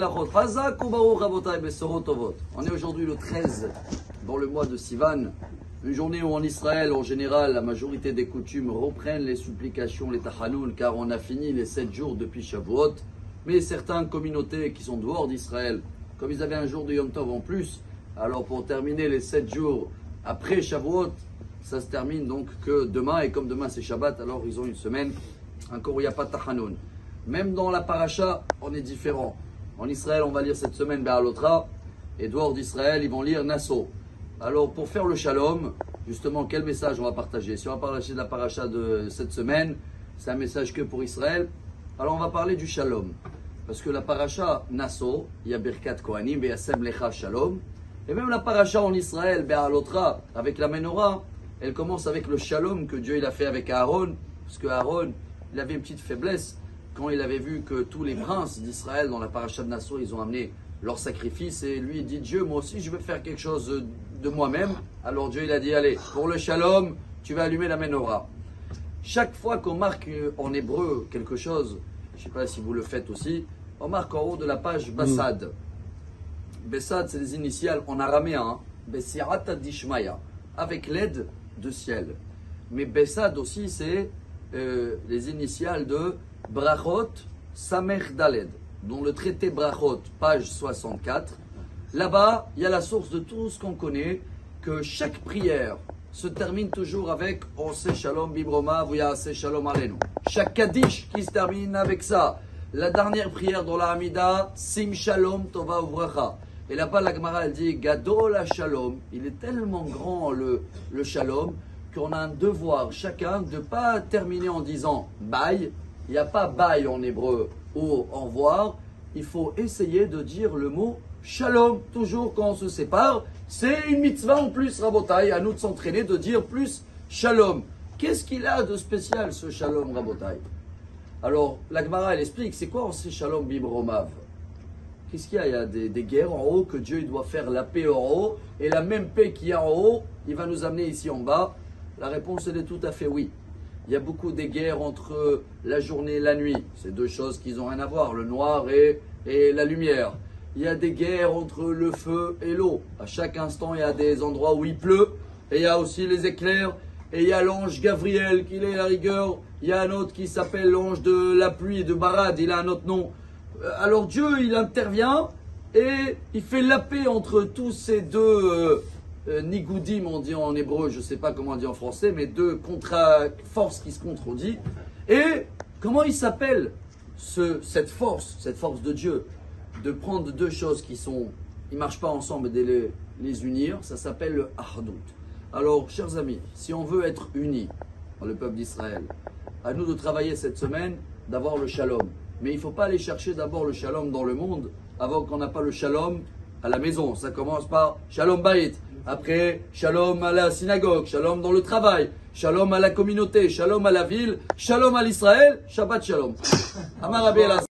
On est aujourd'hui le 13 dans le mois de Sivan, une journée où en Israël, en général, la majorité des coutumes reprennent les supplications, les tachanoun, car on a fini les 7 jours depuis Shavuot. Mais certaines communautés qui sont dehors d'Israël, comme ils avaient un jour de Yom Tov en plus, alors pour terminer les 7 jours après Shavuot, ça se termine donc que demain, et comme demain c'est Shabbat, alors ils ont une semaine encore où il n'y a pas de tachanoun. Même dans la paracha, on est différent. En Israël, on va lire cette semaine Be'alotra, et dehors d'Israël, ils vont lire Nasso. Alors, pour faire le shalom, justement, quel message on va partager? Si on va partager de la paracha de cette semaine, c'est un message que pour Israël. Alors, on va parler du shalom. Parce que la paracha Nasso, il y a Birkat Kohanim, Be'asem Lecha Shalom. Et même la paracha en Israël, Be'alotra, avec la menorah, elle commence avec le shalom que Dieu il a fait avec Aaron. Parce que Aaron, il avait une petite faiblesse. Quand il avait vu que tous les princes d'Israël dans la paracha de Nasso, ils ont amené leur sacrifice, et lui il dit: Dieu, moi aussi je veux faire quelque chose de moi-même. Alors Dieu il a dit: allez, pour le shalom, tu vas allumer la menorah. Chaque fois qu'on marque en hébreu quelque chose, je ne sais pas si vous le faites aussi, on marque en haut de la page Bassad. Bassad, c'est les initiales en araméen, Bessirat Dishmaya, avec l'aide de ciel. Mais Bassad aussi, c'est les initiales de Brachot Samech Daled, dont le traité Brachot, page 64. Là-bas, il y a la source de tout ce qu'on connaît, que chaque prière se termine toujours avec Ose Shalom Bibroma, Vuya Ase Shalom Alenu. Chaque Kaddish qui se termine avec ça. La dernière prière dans la Hamida, Sim Shalom Tova Uvracha. Et là-bas, la Gemara, elle dit Gadol Shalom. Il est tellement grand le Shalom qu'on a un devoir chacun de ne pas terminer en disant bye. Il n'y a pas bye en hébreu ou au revoir. Il faut essayer de dire le mot shalom toujours quand on se sépare. C'est une mitzvah en plus, Rabotai, à nous de s'entraîner, de dire plus shalom. Qu'est-ce qu'il a de spécial ce shalom, Rabotai? Alors, la Gemara, elle explique, c'est quoi ce shalom bibromav? Qu'est-ce qu'il y a? Il y a des guerres en haut, que Dieu il doit faire la paix en haut, et la même paix qu'il y a en haut, il va nous amener ici en bas. La réponse, elle est tout à fait oui. Il y a beaucoup de guerres entre la journée et la nuit. C'est deux choses qui n'ont rien à voir, le noir et la lumière. Il y a des guerres entre le feu et l'eau. À chaque instant, il y a des endroits où il pleut, et il y a aussi les éclairs, et il y a l'ange Gabriel qui est la rigueur. Il y a un autre qui s'appelle l'ange de la pluie, de Barad, il a un autre nom. Alors Dieu, il intervient et il fait la paix entre tous ces deux nigoudim, on dit en hébreu, je ne sais pas comment on dit en français, mais deux forces qui se contredisent. Et comment il s'appelle cette force de Dieu, de prendre deux choses qui ne marchent pas ensemble et de les unir, ça s'appelle le Ahdout. Alors, chers amis, si on veut être unis dans le peuple d'Israël, à nous de travailler cette semaine, d'avoir le shalom. Mais il ne faut pas aller chercher d'abord le shalom dans le monde avant qu'on n'a pas le shalom à la maison. Ça commence par shalom bayit. Après, shalom à la synagogue, shalom dans le travail, shalom à la communauté, shalom à la ville, shalom à l'Israël, Shabbat shalom. Amar Rabbi Elazar.